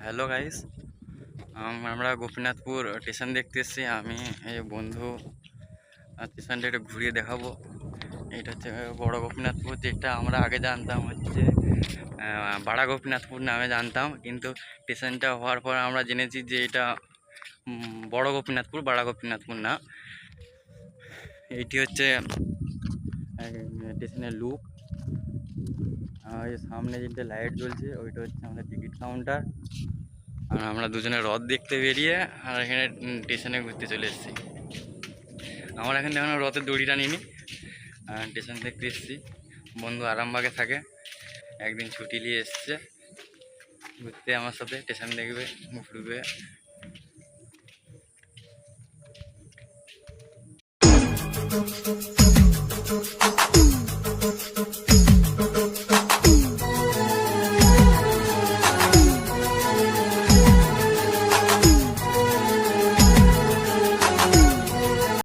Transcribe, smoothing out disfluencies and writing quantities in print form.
Hello guys, আমরা Gopinathpur station দেখতে এসেছি। আমি এই বন্ধু স্টেশনটা একটু ঘুরিয়ে দেখাবো। এটা হচ্ছে বড় গোপীনাথপুর, যেটা আমরা আগে জানতাম হচ্ছে বাড়া গোপীনাথপুর নামে জানতাম, কিন্তু স্টেশনটা হওয়ার পর আমরা জেনেছি যে এটা বড় গোপীনাথপুর, বাড়া গোপীনাথপুর না। এইটি হচ্ছে স্টেশনের লুক। এই সামনে যেটা লাইট জ্বলছে ওইটা হচ্ছে আমাদের টিকিট কাউন্টার। আর আমরা দুজনে হ্রদ দেখতে বেরিয়ে আর এখানে স্টেশনে ঘুরতে চলে এসেছি। আমরা এখানে এখনো হ্রদের দড়িটা নিইনি, স্টেশন দেখতে এসেছি। বন্ধু আরামবাগে থাকে, একদিন ছুটি নিয়ে এসছে ঘুরতে আমার সাথে, স্টেশন দেখবে, ঘুরবে।